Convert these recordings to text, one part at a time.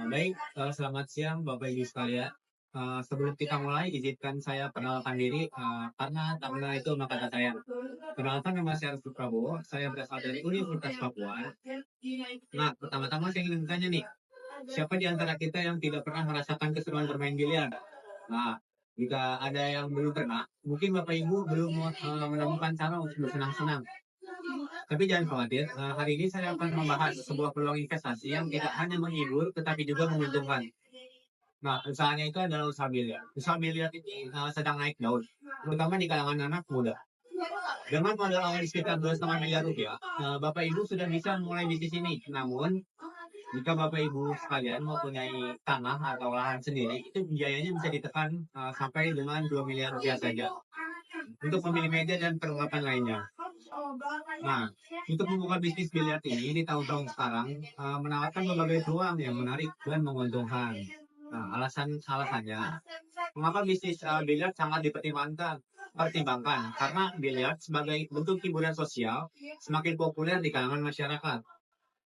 Baik, selamat siang Bapak Ibu sekalian. Sebelum kita mulai, izinkan saya perkenalkan diri, karena tak kenal itu maka tak sayang. Perkenalkan, nama saya Arif Prabowo, saya berasal dari Universitas Papua. Nah, pertama-tama saya ingin bertanya nih, siapa di antara kita yang tidak pernah merasakan keseruan bermain biliar? Nah, jika ada yang belum pernah, mungkin Bapak Ibu belum menemukan cara untuk bersenang-senang. Tapi jangan khawatir, hari ini saya akan membahas sebuah peluang investasi yang tidak hanya menghibur, tetapi juga menguntungkan. Nah, usahanya itu adalah usaha biliar. Usaha biliar ini sedang naik daun, terutama di kalangan anak muda. Dengan modal awal sekitar 2,5 miliar rupiah, Bapak Ibu sudah bisa mulai bisnis ini. Namun, jika Bapak Ibu sekalian mempunyai tanah atau lahan sendiri, itu biayanya bisa ditekan sampai dengan 2 miliar rupiah saja untuk memilih meja dan perlengkapan lainnya. Nah, untuk membuka bisnis biliar ini di tahun-tahun sekarang menawarkan berbagai peluang yang menarik dan menguntungkan. Nah, alasannya, mengapa bisnis biliar sangat pertimbangkan karena biliar sebagai bentuk hiburan sosial semakin populer di kalangan masyarakat.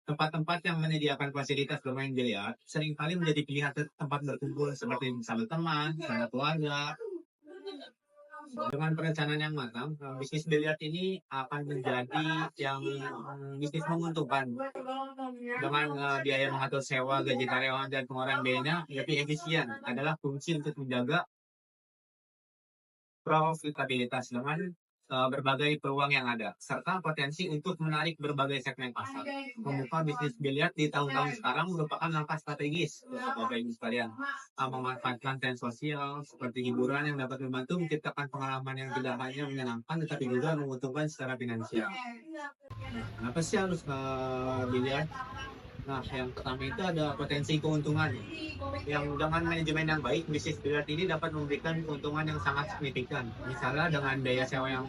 Tempat-tempat yang menyediakan fasilitas bermain biliar seringkali menjadi pilihan tempat berkumpul seperti bersama teman, bersama keluarga. Dengan perencanaan yang matang, bisnis biliar ini akan menjadi yang bisnis menguntungkan. Dengan biaya mengatur sewa, gaji karyawan, dan pengeluaran biayanya lebih efisien adalah fungsi untuk menjaga profitabilitas dengan berbagai peluang yang ada, serta potensi untuk menarik berbagai segmen pasar. Membuka bisnis biliar di tahun-tahun sekarang merupakan langkah strategis untuk Bapak Ibu sekalian. Memanfaatkan tren sosial seperti hiburan yang dapat membantu menciptakan pengalaman yang tidak hanya menyenangkan, tetapi juga menguntungkan secara finansial. Kenapa sih harus biliar? Nah, yang pertama itu ada potensi keuntungan. Yang dengan manajemen yang baik, bisnis biliar ini dapat memberikan keuntungan yang sangat signifikan. Misalnya dengan biaya sewa yang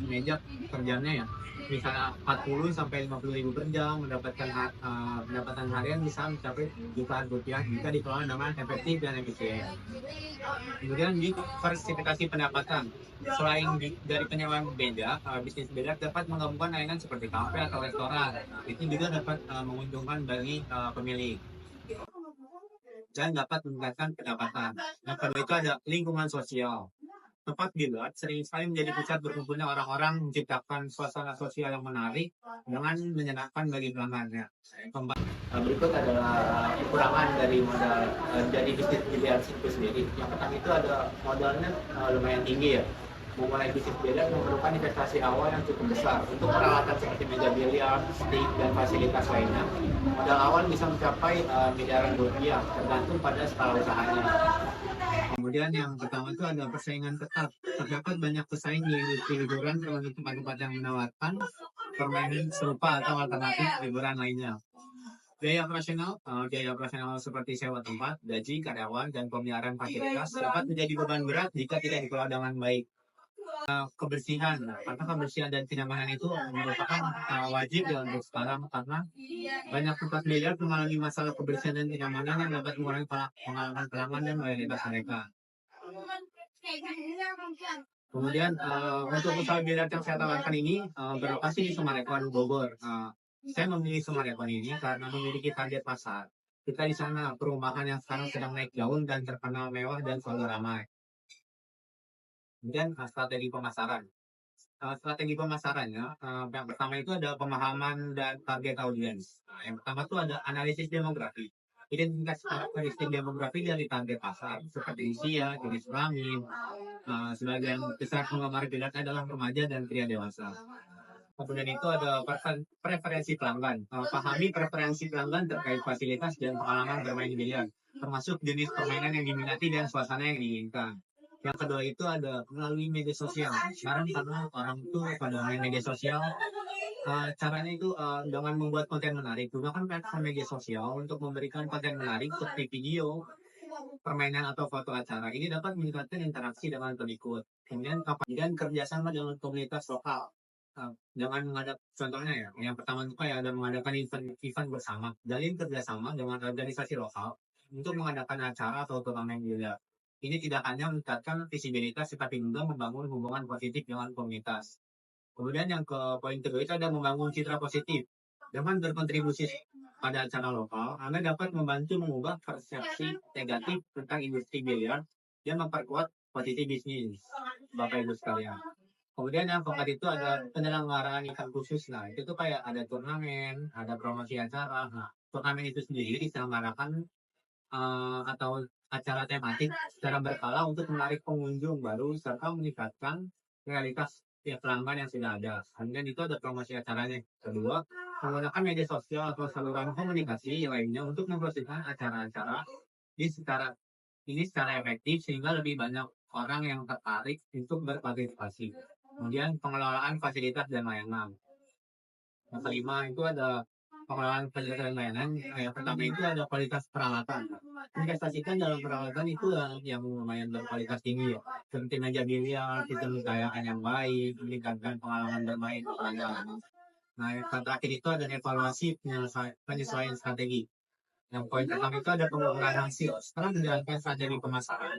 meja per jamnya ya, misalnya 40 sampai 50 ribu per jam, pendapatan harian bisa mencapai jutaan rupiah jika dikelola dengan efektif dan efisien. Kemudian diversifikasi pendapatan. Selain dari penyewaan beda, bisnis beda dapat menggabungkan layanan seperti kafe atau restoran. Nah, itu juga dapat menguntungkan bagi pemilik dan dapat meningkatkan pendapatan. Yang kedua itu ada lingkungan sosial. Tempat biliar sering sekali menjadi pusat berkumpulnya orang-orang, menciptakan suasana sosial yang menarik dengan menyenangkan bagi pelanggannya. Berikut adalah kekurangan dari modal jadi bisnis biliar itu sendiri. Yang pertama itu ada modalnya lumayan tinggi ya. Memulai bisnis biliar memerlukan investasi awal yang cukup besar untuk peralatan seperti meja biliar, stick, dan fasilitas lainnya. Modal awal bisa mencapai miliaran rupiah, tergantung pada skala usahanya. Kemudian yang pertama itu ada persaingan ketat. Terdapat banyak pesaing di industri hiburan termasuk tempat-tempat yang menawarkan permainan serupa atau alternatif hiburan lainnya. Biaya operasional seperti sewa tempat, gaji karyawan, dan pemeliharaan fasilitas dapat menjadi beban berat jika tidak dikelola dengan baik. Kebersihan, karena kebersihan dan kenyamanan itu merupakan wajib ya untuk sekarang, karena banyak tempat biliar mengalami masalah kebersihan dan kenyamanan yang dapat mengurangi pengalaman pelanggan dan loyalitas mereka. Kemudian untuk usaha biliar yang saya tawarkan ini berlokasi di Sumarekon, Bogor. Saya memilih Sumarekon ini karena memiliki target pasar. Kita di sana perumahan yang sekarang sedang naik daun dan terkenal mewah dan selalu ramai. Kemudian strategi pemasaran. Strategi pemasarannya, yang pertama itu ada pemahaman dan target audiens. Nah, yang pertama itu ada analisis demografi. Identifikasi karakteristik demografi dari target pasar seperti usia, jenis kelamin. Sebagian besar penggemar biliar adalah remaja dan pria dewasa. Kemudian itu ada preferensi pelanggan. Pahami preferensi pelanggan terkait fasilitas dan pengalaman bermain biliar, termasuk jenis permainan yang diminati dan suasana yang diinginkan. Yang kedua itu ada melalui media sosial. Sekarang karena orang itu pada main media sosial, caranya itu dengan membuat konten menarik. Gunakan platform media sosial untuk memberikan konten menarik seperti video, permainan atau foto acara. Ini dapat meningkatkan interaksi dengan pengikut. Kemudian kerjasama dengan komunitas lokal. Jangan contohnya ya, yang pertama itu kayak ada mengadakan event bersama. Jalin kerjasama dengan organisasi lokal untuk mengadakan acara atau turnamen biliar. Ini tidak hanya meningkatkan visibilitas, tetapi juga membangun hubungan positif dengan komunitas. Kemudian yang ke poin kedua itu ada membangun citra positif. Dengan berkontribusi pada acara lokal, Anda dapat membantu mengubah persepsi negatif tentang industri biliar dan memperkuat posisi bisnis Bapak Ibu sekalian. Kemudian yang keempat itu ada penyelenggaraan event khusus. Nah, itu tuh kayak ada turnamen, ada promosi acara. Nah, turnamen itu sendiri diselenggarakan atau acara tematik secara berkala untuk menarik pengunjung baru serta meningkatkan realitas pelanggan yang sudah ada. Kemudian itu ada promosi acaranya. Kedua, menggunakan media sosial atau saluran komunikasi lainnya untuk mempromosikan acara-acara secara efektif sehingga lebih banyak orang yang tertarik untuk berpartisipasi. Kemudian pengelolaan fasilitas dan layanan. Yang kelima itu ada pengelolaan fasilitas dan layanan. Yang pertama itu ada kualitas peralatan. Investasikan dalam peralatan itu yang lumayan berkualitas tinggi ya. Seperti meja biliar, sistem cahayaan yang baik, meningkatkan pengalaman bermain pelanggan. Nah, yang terakhir itu ada evaluasi penyesuaian strategi. Yang poin pertama itu ada pengukuran hasil. Setelah menjalankan strategi pemasaran,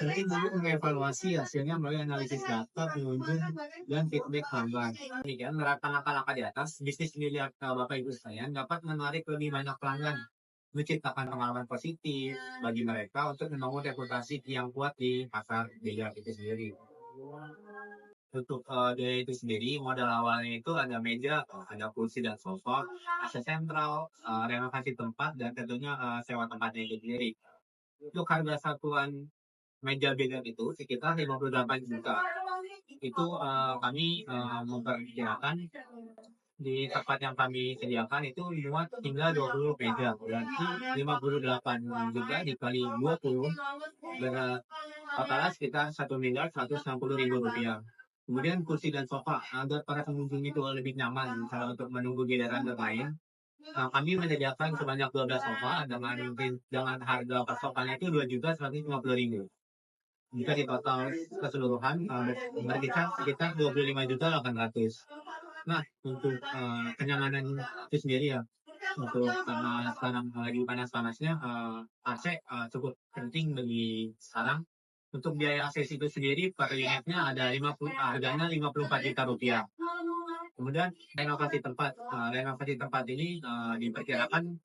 penting untuk mengevaluasi hasilnya melalui analisis data, pengunjung, dan feedback pelanggan. Demikian, menerapkan langkah-langkah di atas, bisnis biliar Bapak Ibu sekalian dapat menarik lebih banyak pelanggan, menciptakan pengalaman positif bagi mereka untuk membangun reputasi yang kuat di pasar biliar itu sendiri. Untuk biaya itu sendiri, modal awalnya itu ada meja, ada kursi dan sofa, AC sentral, renovasi tempat, dan tentunya sewa tempatnya itu sendiri. Untuk harga satuan meja biliar itu sekitar 58 juta. Itu kami memperkirakan di tempat yang kami sediakan itu muat hingga 20 meja. Berarti 58 juta dikali 20 totalnya sekitar 1.160.000 rupiah. Kemudian kursi dan sofa agar para pengunjung itu lebih nyaman misalnya untuk menunggu giliran bermain. Kami menyediakan sebanyak 12 sofa dengan harga per sofanya itu 2.150.000. Jika di total keseluruhan berkisar sekitar 25.800.000. Nah, untuk kenyamanan itu sendiri ya, untuk karena sekarang lagi panas-panasnya AC cukup penting bagi sekarang. Untuk biaya akses itu sendiri per unitnya ada harganya 54 juta rupiah. Kemudian renovasi tempat ini diperkirakan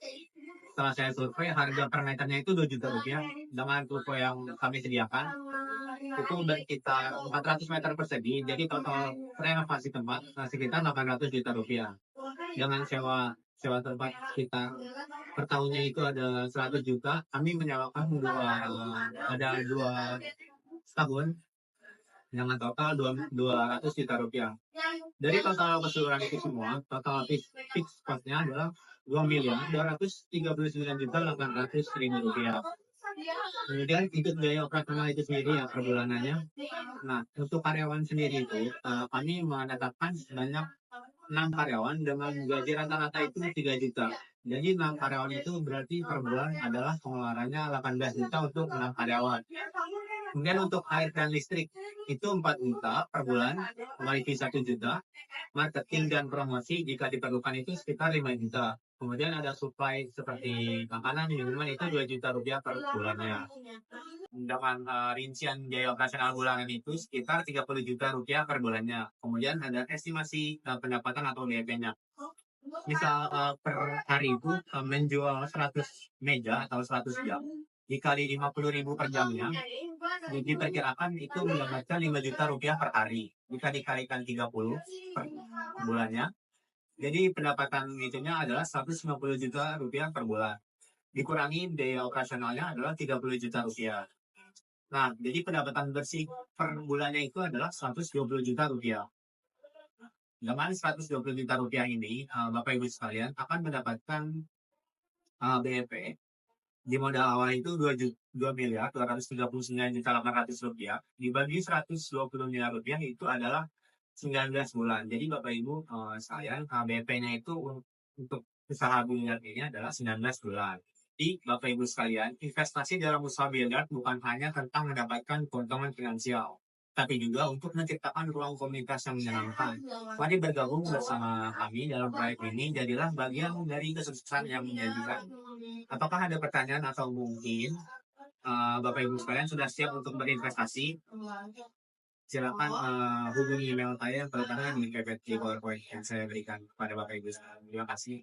setelah saya survei harga per meternya itu 2 juta rupiah dengan ruko yang kami sediakan itu berkisar 400 meter persegi, jadi total renovasi tempat sekitar 800 juta rupiah. Dengan sewa tempat kita per tahunnya itu ada 100 juta, kami menyewakan ada dua tahun dengan total 200 juta rupiah. Dari total keseluruhan itu semua, total fix costnya adalah 2.239.800.000 rupiah. Kemudian ikut biaya operasional itu sendiri ya per bulanannya. Nah, untuk karyawan sendiri itu kami menetapkan sebanyak 6 karyawan dengan gaji rata-rata itu 3 juta. Jadi 6 karyawan itu berarti per bulan adalah pengeluarannya 18 juta untuk 6 karyawan. Kemudian untuk air dan listrik itu 4 juta per bulan, wifi 1 juta, marketing dan promosi jika diperlukan itu sekitar 5 juta. Kemudian ada supply seperti makanan, minuman itu 2 juta rupiah per bulannya. Dengan rincian biaya operasional bulanan itu sekitar 30 juta rupiah per bulannya. Kemudian ada estimasi pendapatan atau BEP-nya. Misal per hari itu menjual 100 meja atau 100 jam, dikali 50.000 per jamnya, diperkirakan itu mendapatkan 5 juta rupiah per hari. Jika dikalikan 30 per bulannya, jadi pendapatan itunya adalah 150 juta rupiah per bulan. Dikurangi biaya operasionalnya adalah 30 juta rupiah. Nah, jadi pendapatan bersih per bulannya itu adalah 120 juta rupiah. Dengan 120 juta rupiah ini, Bapak Ibu sekalian akan mendapatkan BEP di modal awal itu 2.239.800.000 rupiah. Dibagi 120 miliar rupiah itu adalah 19 bulan. Jadi Bapak Ibu sekalian, BEP-nya itu untuk usaha biliar ini adalah 19 bulan. Jadi Bapak Ibu sekalian, investasi dalam usaha biliar bukan hanya tentang mendapatkan keuntungan finansial, tapi juga untuk menciptakan ruang komunitas yang menyenangkan. Mari bergabung bersama kami dalam proyek ini, jadilah bagian dari kesuksesan yang menjanjikan. Apakah ada pertanyaan atau mungkin Bapak Ibu sekalian sudah siap untuk berinvestasi? Silakan hubungi email saya yang tertera di PPT PowerPoint yang saya berikan kepada Bapak Ibu sekalian. Terima kasih.